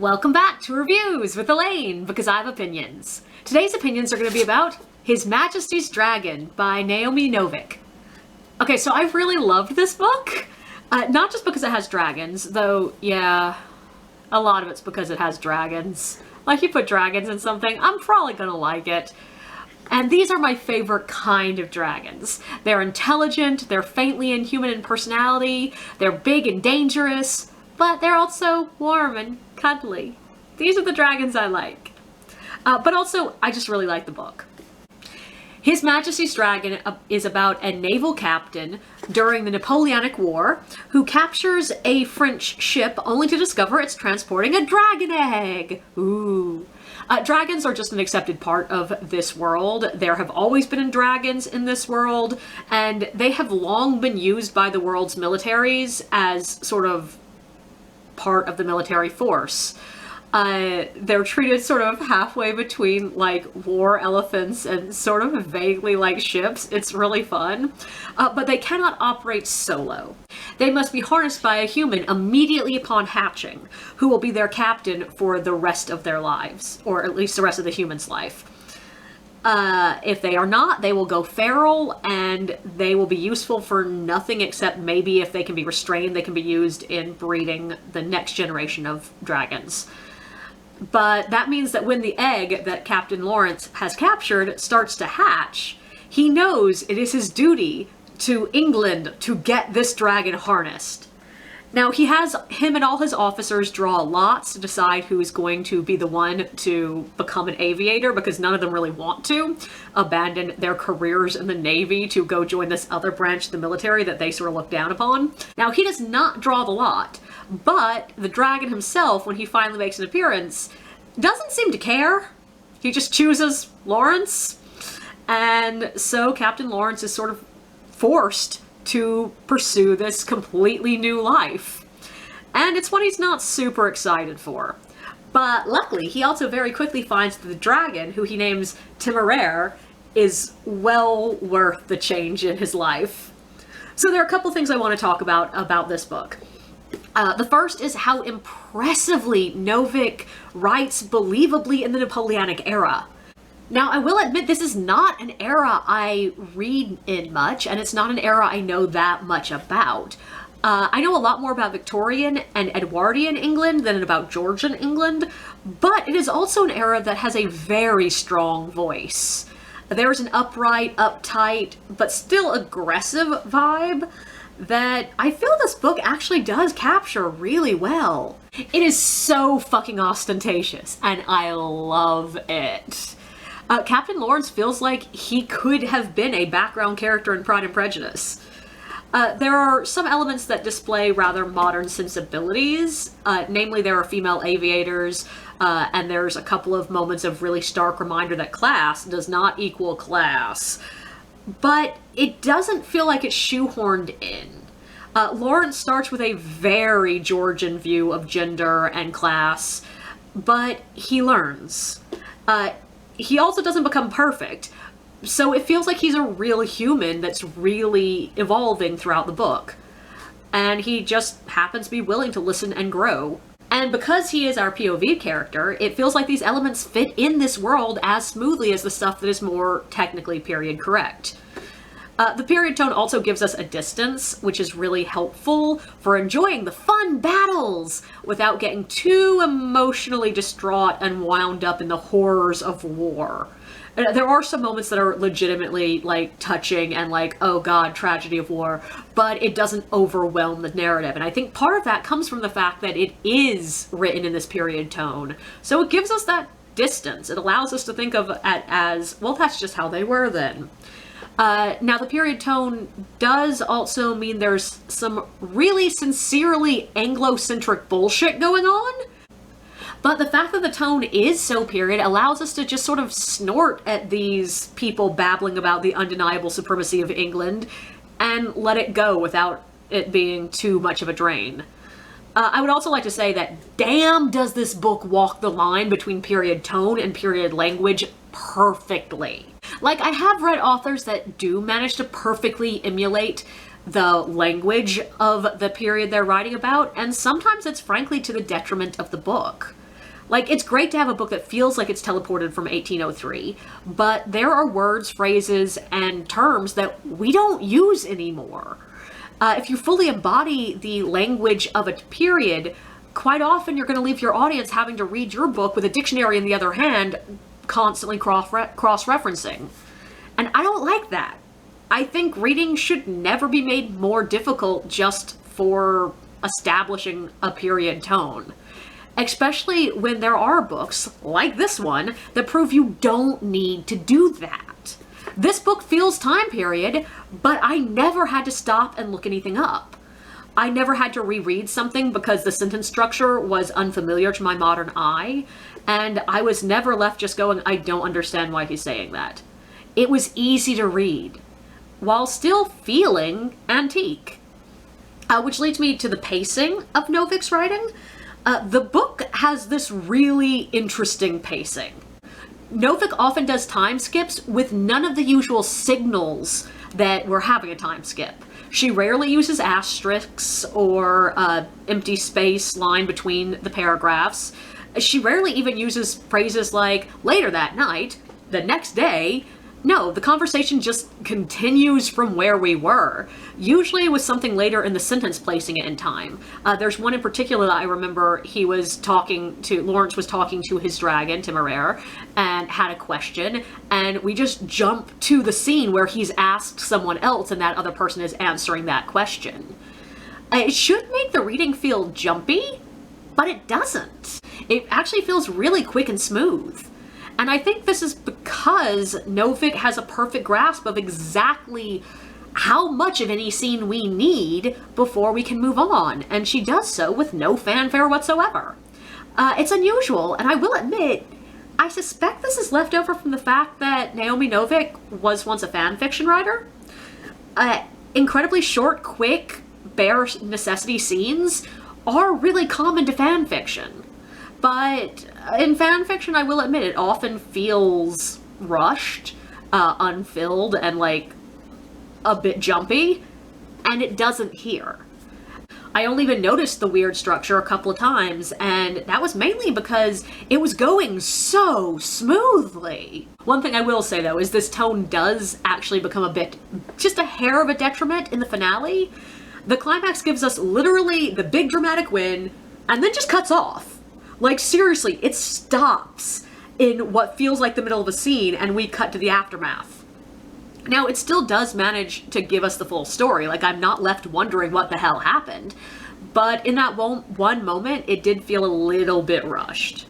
Welcome back to Reviews with Elaine, because I have opinions. Today's opinions are going to be about His Majesty's Dragon by Naomi Novik. Okay, so I really loved this book. Not just because it has dragons, though, yeah, a lot of it's because it has dragons. Like, you put dragons in something, I'm probably gonna like it. And these are my favorite kind of dragons. They're intelligent, they're faintly inhuman in personality, they're big and dangerous, but they're also warm and cuddly. These are the dragons I like. But also, I just really like the book. His Majesty's Dragon is about a naval captain during the Napoleonic War who captures a French ship only to discover it's transporting a dragon egg. Ooh. Dragons are just an accepted part of this world. There have always been dragons in this world, and they have long been used by the world's militaries as sort of part of the military force. They're treated sort of halfway between like war elephants and sort of vaguely like ships. It's really fun. But they cannot operate solo. They must be harnessed by a human immediately upon hatching, who will be their captain for the rest of their lives, or at least the rest of the human's life. If they are not, they will go feral, and they will be useful for nothing except maybe if they can be restrained, they can be used in breeding the next generation of dragons. But that means that when the egg that Captain Lawrence has captured starts to hatch, he knows it is his duty to England to get this dragon harnessed. Now, he has him and all his officers draw lots to decide who is going to be the one to become an aviator, because none of them really want to abandon their careers in the Navy to go join this other branch of the military that they sort of look down upon. Now, he does not draw the lot, but the dragon himself, when he finally makes an appearance, doesn't seem to care. He just chooses Lawrence, and so Captain Lawrence is sort of forced to pursue this completely new life. And it's one he's not super excited for. But luckily, he also very quickly finds that the dragon, who he names Temeraire, is well worth the change in his life. So there are a couple things I want to talk about this book. The first is how impressively Novik writes believably in the Napoleonic era. Now, I will admit this is not an era I read in much, and it's not an era I know that much about. I know a lot more about Victorian and Edwardian England than about Georgian England, but it is also an era that has a very strong voice. There's an upright, uptight, but still aggressive vibe that I feel this book actually does capture really well. It is so fucking ostentatious, and I love it. Captain Lawrence feels like he could have been a background character in Pride and Prejudice. There are some elements that display rather modern sensibilities, namely there are female aviators, and there's a couple of moments of really stark reminder that class does not equal class. But it doesn't feel like it's shoehorned in. Lawrence starts with a very Georgian view of gender and class, but he learns. He also doesn't become perfect, so it feels like he's a real human that's really evolving throughout the book. And he just happens to be willing to listen and grow. And because he is our POV character, it feels like these elements fit in this world as smoothly as the stuff that is more technically period correct. The period tone also gives us a distance, which is really helpful for enjoying the fun battles without getting too emotionally distraught and wound up in the horrors of war. There are some moments that are legitimately like touching and like, oh god, tragedy of war, but it doesn't overwhelm the narrative. And I think part of that comes from the fact that it is written in this period tone. So it gives us that distance. It allows us to think of it as, well, that's just how they were then. Now, the period tone does also mean there's some really sincerely Anglo-centric bullshit going on, but the fact that the tone is so period allows us to just sort of snort at these people babbling about the undeniable supremacy of England and let it go without it being too much of a drain. I would also like to say that damn does this book walk the line between period tone and period language perfectly. Like, I have read authors that do manage to perfectly emulate the language of the period they're writing about, and sometimes it's frankly to the detriment of the book. Like, it's great to have a book that feels like it's teleported from 1803, but there are words, phrases, and terms that we don't use anymore. If you fully embody the language of a period, quite often you're going to leave your audience having to read your book with a dictionary in the other hand, constantly cross-referencing. And I don't like that. I think reading should never be made more difficult just for establishing a period tone. Especially when there are books, like this one, that prove you don't need to do that. This book feels time period, but I never had to stop and look anything up. I never had to reread something because the sentence structure was unfamiliar to my modern eye, and I was never left just going, I don't understand why he's saying that. It was easy to read, while still feeling antique. Which leads me to the pacing of Novik's writing. The book has this really interesting pacing. Novik often does time skips with none of the usual signals that we're having a time skip. She rarely uses asterisks or empty space line between the paragraphs. She rarely even uses phrases like, later that night, the next day. No, the conversation just continues from where we were, usually with something later in the sentence placing it in time. There's one in particular that I remember Lawrence was talking to his dragon, Temeraire, and had a question, and we just jump to the scene where he's asked someone else and that other person is answering that question. It should make the reading feel jumpy, but it doesn't. It actually feels really quick and smooth. And I think this is because Novik has a perfect grasp of exactly how much of any scene we need before we can move on, and she does so with no fanfare whatsoever. It's unusual, and I will admit, I suspect this is left over from the fact that Naomi Novik was once a fan fiction writer. Incredibly short, quick, bare necessity scenes are really common to fan fiction. But in fan fiction, I will admit, it often feels rushed, unfilled, and like a bit jumpy, and it doesn't here. I only even noticed the weird structure a couple of times, and that was mainly because it was going so smoothly. One thing I will say though is this tone does actually become just a hair of a detriment in the finale. The climax gives us literally the big dramatic win, and then just cuts off. Like, seriously, it stops in what feels like the middle of a scene, and we cut to the aftermath. Now, it still does manage to give us the full story. Like, I'm not left wondering what the hell happened. But in that one moment, it did feel a little bit rushed.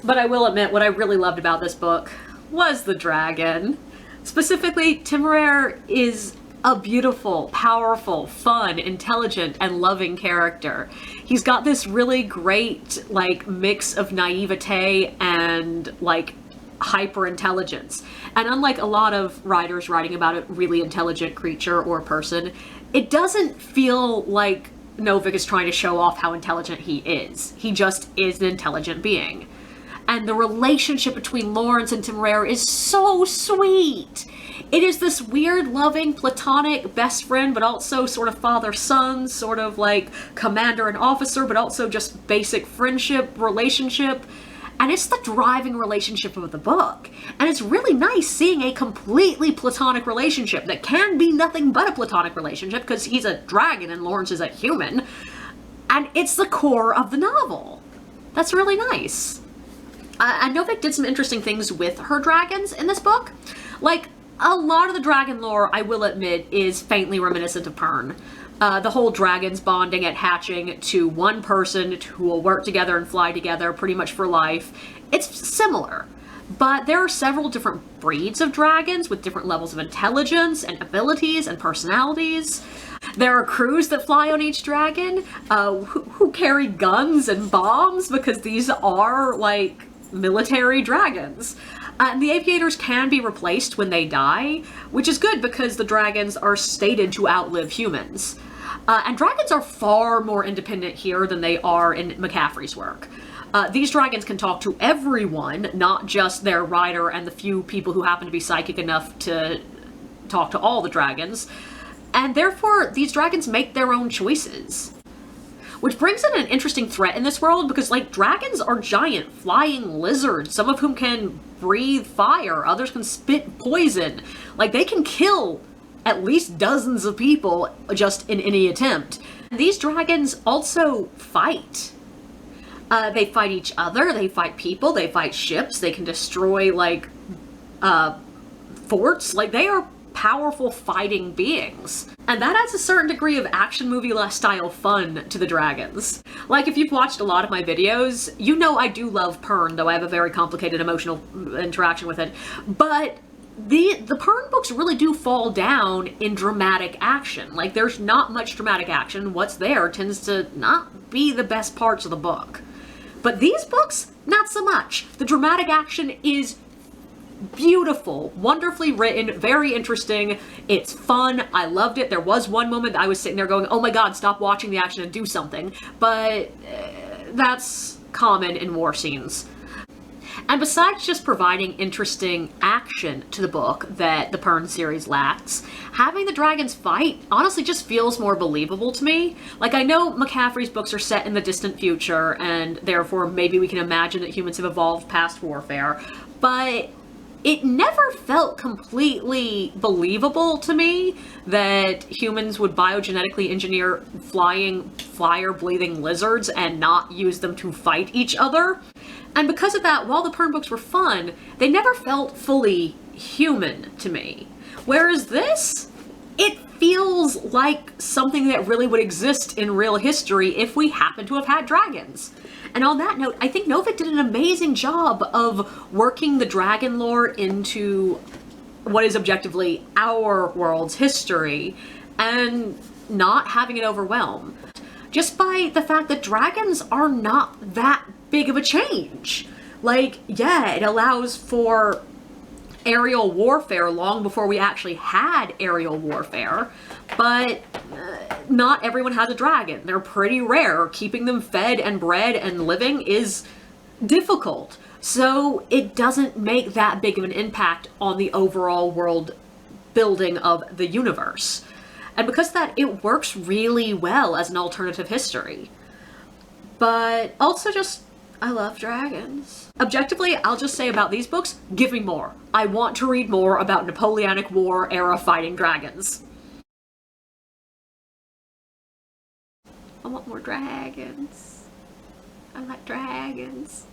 But I will admit, what I really loved about this book was the dragon. Specifically, Temeraire is a beautiful, powerful, fun, intelligent, and loving character. He's got this really great, like, mix of naivete and, like, hyper-intelligence. And unlike a lot of writers writing about a really intelligent creature or person, it doesn't feel like Novik is trying to show off how intelligent he is. He just is an intelligent being. And the relationship between Lawrence and Temeraire is so sweet. It is this weird, loving, platonic best friend, but also sort of father-son, sort of like commander and officer, but also just basic friendship, relationship. And it's the driving relationship of the book. And it's really nice seeing a completely platonic relationship that can be nothing but a platonic relationship because he's a dragon and Lawrence is a human. And it's the core of the novel. That's really nice. And Novik did some interesting things with her dragons in this book. Like, a lot of the dragon lore, I will admit, is faintly reminiscent of Pern. The whole dragons bonding at hatching to one person who will work together and fly together pretty much for life. It's similar. But there are several different breeds of dragons with different levels of intelligence and abilities and personalities. There are crews that fly on each dragon who carry guns and bombs because these are, like, military dragons. And the aviators can be replaced when they die, which is good because the dragons are stated to outlive humans. And dragons are far more independent here than they are in McCaffrey's work. These dragons can talk to everyone, not just their rider and the few people who happen to be psychic enough to talk to all the dragons. And therefore, these dragons make their own choices. which brings in an interesting threat in this world because, like, dragons are giant flying lizards, some of whom can breathe fire, others can spit poison. Like, they can kill at least dozens of people just in any attempt. These dragons also fight. They fight each other, they fight people, they fight ships, they can destroy, like, forts. Like, they are powerful fighting beings. And that adds a certain degree of action movie-style fun to the dragons. Like, if you've watched a lot of my videos, you know I do love Pern, though I have a very complicated emotional interaction with it. But the Pern books really do fall down in dramatic action. Like, there's not much dramatic action. What's there tends to not be the best parts of the book. But these books, not so much. The dramatic action is beautiful, wonderfully written, very interesting. It's fun. I loved it. There was one moment that I was sitting there going, oh my god, stop watching the action and do something. But that's common in war scenes. And besides just providing interesting action to the book that the Pern series lacks, having the dragons fight honestly just feels more believable to me. Like, I know McCaffrey's books are set in the distant future, and therefore maybe we can imagine that humans have evolved past warfare, but it never felt completely believable to me that humans would biogenetically engineer flying, fire-breathing lizards and not use them to fight each other. And because of that, while the Pern books were fun, they never felt fully human to me. Whereas this, it feels like something that really would exist in real history if we happened to have had dragons. And on that note, I think Novik did an amazing job of working the dragon lore into what is objectively our world's history and not having it overwhelm. Just by the fact that dragons are not that big of a change. Like, yeah, it allows for aerial warfare long before we actually had aerial warfare, but not everyone has a dragon. They're pretty rare. Keeping them fed and bred and living is difficult. So it doesn't make that big of an impact on the overall world building of the universe. And because of that, it works really well as an alternative history. But also just, I love dragons. Objectively, I'll just say about these books, give me more. I want to read more about Napoleonic War era fighting dragons. I want more dragons. I like dragons.